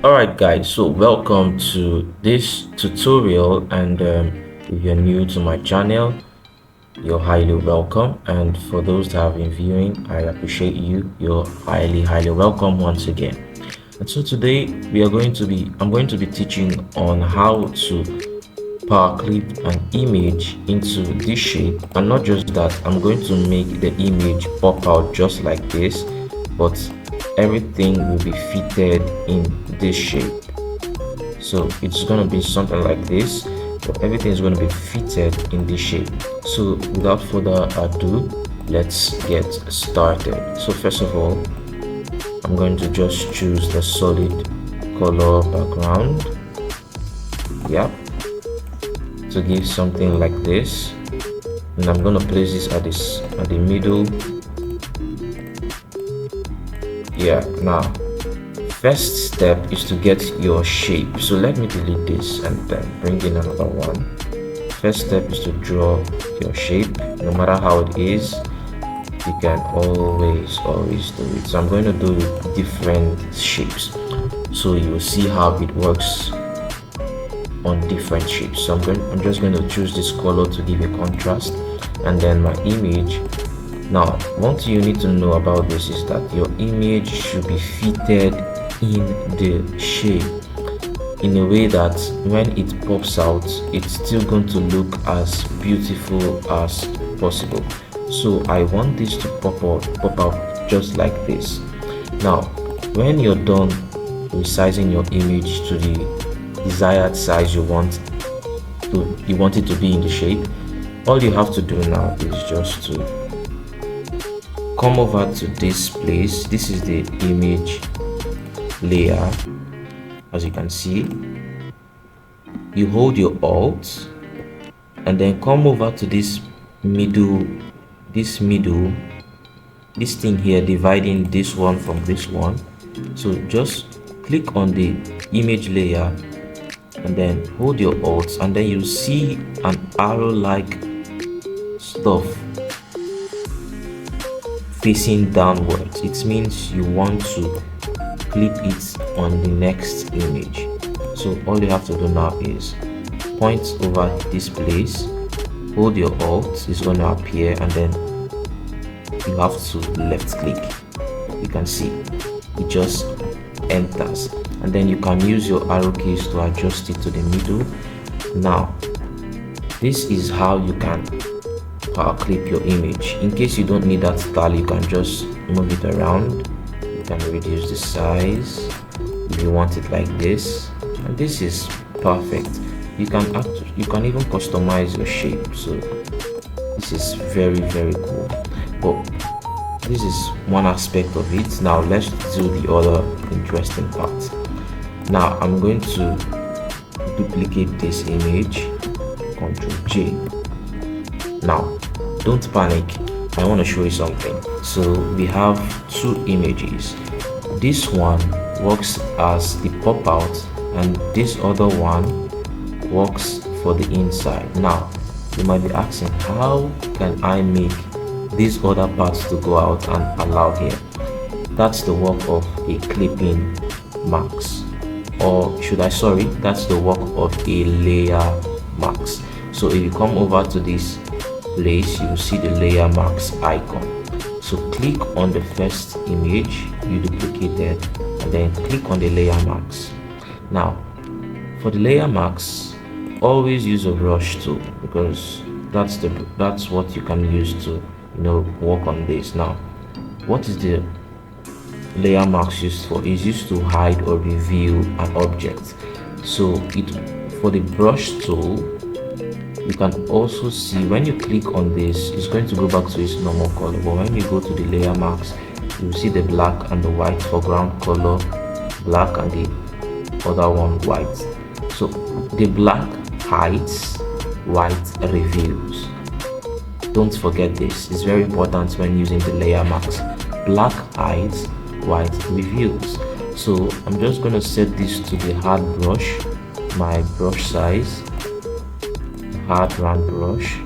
Alright guys, so welcome to this tutorial, and if you're new to my channel, you're highly welcome, and for those that have been viewing, I appreciate you. You're highly welcome once again. And so today I'm going to be teaching on how to power clip an image into this shape. And not just that, I'm going to make the image pop out just like this, but everything will be fitted in this shape. So it's going to be something like this, but everything is going to be fitted in this shape. So without further ado, let's get started. So first of all, I'm going to just choose the solid color background, yeah, to give something like this, and I'm going to place this at the middle. Yeah, now first step is to get your shape. So let me delete this and then bring in another one. First step is to draw your shape. No matter how it is, you can always do it. So I'm going to do different shapes, so you will see how it works on different shapes. So I'm just going to choose this color to give a contrast, and then my image. Now, one thing you need to know about this is that your image should be fitted in the shape in a way that when it pops out, it's still going to look as beautiful as possible. So I want this to pop out just like this. Now, when you're done resizing your image to the desired size you want it to be in the shape, all you have to do now is just to come over to this place. This is the image layer. As you can see, you hold your alt and then come over to this thing here, dividing this one from this one. So just click on the image layer and then hold your alt, and then you see an arrow like stuff facing downwards. It means you want to clip it on the next image. So all you have to do now is point over this place, hold your alt, it's going to appear, and then you have to left click. You can see it just enters, and then you can use your arrow keys to adjust it to the middle. Now this is how you can power clip your image. In case you don't need that style, you can just move it around. You can reduce the size if you want it like this, and this is perfect. You can even customize your shape, so this is very cool. But this is one aspect of it. Now let's do the other interesting part. Now I'm going to duplicate this image, Ctrl J. Now don't panic, I want to show you something. So we have two images. This one works as the pop out, and this other one works for the inside. Now you might be asking, how can I make these other parts to go out and allow here? That's the work of a clipping mask, or should I sorry, that's the work of a layer mask. So if you come over to this place, you will see the layer mask icon. So click on the first image you duplicated and then click on the layer mask. Now for the layer mask, always use a brush tool, because that's what you can use to work on this. Now what is the layer mask used for? Is used to hide or reveal an object. So for the brush tool, you can also see when you click on this, it's going to go back to its normal color, but when you go to the layer mask, you will see the black and the white foreground color, black, and the other one white. So the black hides, white reveals. Don't forget this, it's very important when using the layer mask. Black hides, white reveals. So I'm just going to set this to the hard brush, my brush size, hard round brush,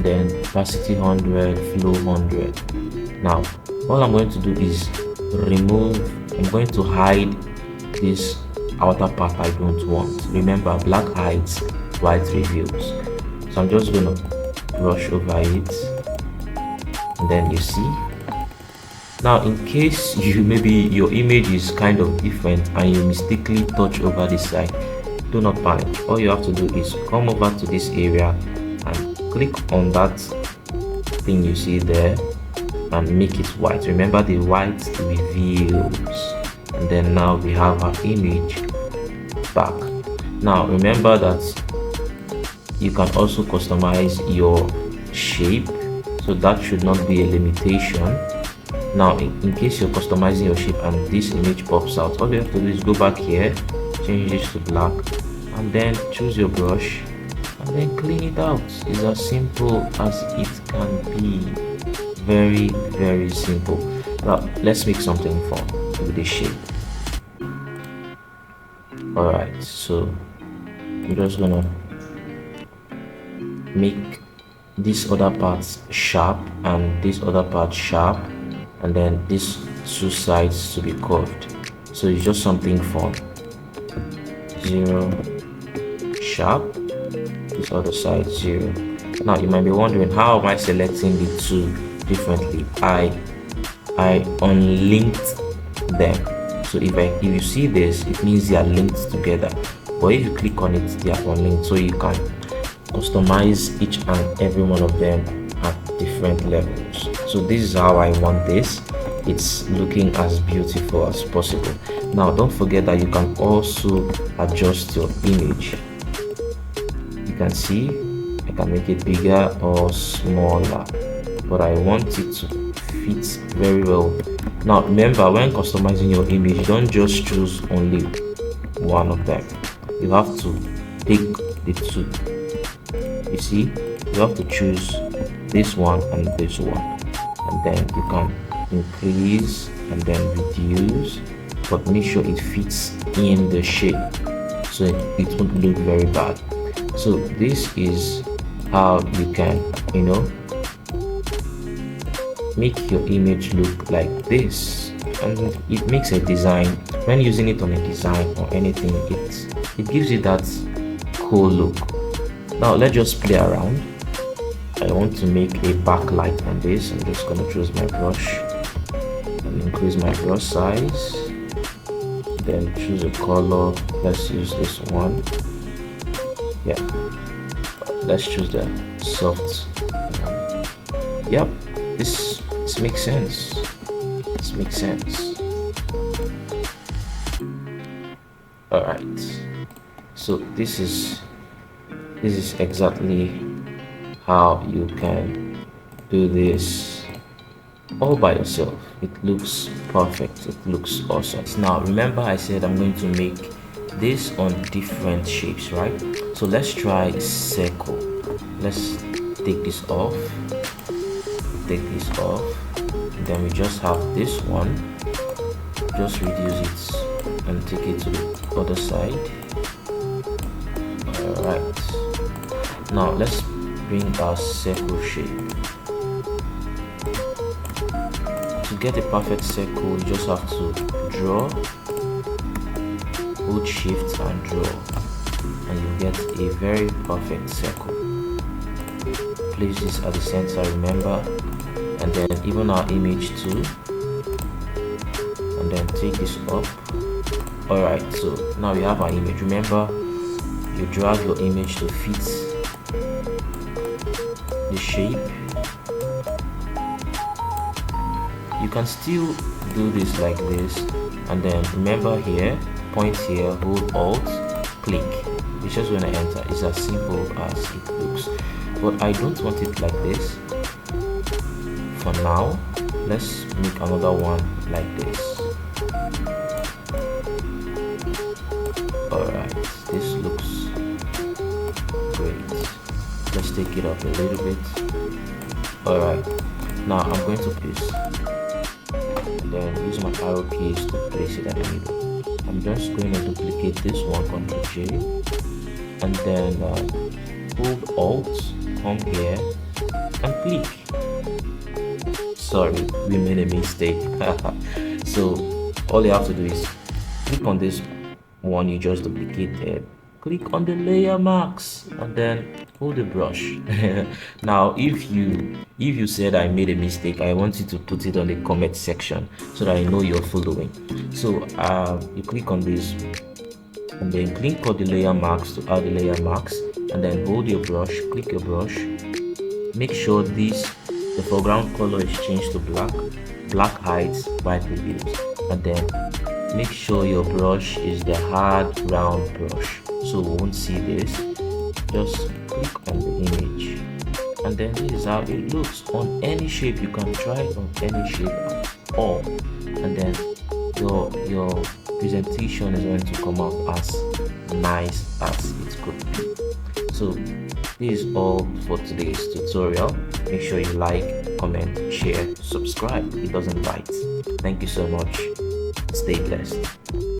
then opacity 100, flow 100. Now all I'm going to do is I'm going to hide this outer part I don't want. Remember, black hides, white reveals. So I'm just gonna brush over it, and then you see. Now in case you maybe your image is kind of different and you mistakenly touch over this side, do not panic. All you have to do is come over to this area and click on that thing you see there and make it white. Remember, the white reveals. And then now we have our image back. Now remember that you can also customize your shape, so that should not be a limitation. Now in case you're customizing your shape and this image pops out, all you have to do is go back here, change this to black, and then choose your brush and then clean it out. It's as simple as it can be. Very, very simple. Now let's make something fun with this shape. Alright, so I'm just gonna make this other part sharp and this other part sharp, and then these two sides to be curved. So it's just something fun. 0 sharp, this other side 0. Now you might be wondering, how am I selecting the two differently? I unlinked them. So if you see this, it means they are linked together, but if you click on it, they are unlinked, so you can customize each and every one of them at different levels. So this is how I want this. It's looking as beautiful as possible. Now don't forget that you can also adjust your image. You can see I can make it bigger or smaller, but I want it to fit very well. Now remember, when customizing your image, don't just choose only one of them. You have to pick the two. You see, you have to choose this one and this one, and then you can increase and then reduce, but make sure it fits in the shape so it won't look very bad. So this is how you can, make your image look like this, and it makes a design. When using it on a design or anything, it gives you that cool look. Now let's just play around. I want to make a backlight on this. I'm just going to choose my brush and increase my brush size, then choose a color. Let's use this one. Yeah, let's choose the soft. Yep, this makes sense. This makes sense. All right, so this is exactly how you can do this all by yourself. It looks perfect. It looks awesome. Now remember, I said I'm going to make this on different shapes, right? So let's try circle. Let's take this off, and then we just have this one. Just reduce it and take it to the other side. All right, now let's bring our circle shape. To get a perfect circle, you just have to draw, hold shift and draw, and you get a very perfect circle. Place this at the center, remember, and then even our image too, and then take this up. Alright, so now we have our image. Remember, you drag your image to fit the shape. You can still do this like this, and then remember here, point here, hold alt, click. It's just when I enter. It's as simple as it looks, but I don't want it like this. For now, let's make another one like this. Alright, this looks great. Let's take it up a little bit. Alright, now I'm going to place, and then use my arrow keys to place it at the middle. I'm just going to duplicate this one, Ctrl J, and then hold alt, come here and click. Sorry, we made a mistake. So all you have to do is click on this one you just duplicated, click on the layer marks and then hold the brush. Now if you said I made a mistake, I want you to put it on the comment section so that I know you're following. So you click on this and then click on the layer marks to add the layer marks and then hold your brush, click your brush, make sure the foreground color is changed to black hides white reveals, and then make sure your brush is the hard round brush so we won't see this. Just click on the image and then this is how it looks on any shape. You can try it on any shape at all, and then your presentation is going to come out as nice as it could be. So this is all for today's tutorial. Make sure you like, comment, share, subscribe. It doesn't bite. Thank you so much. Stay blessed.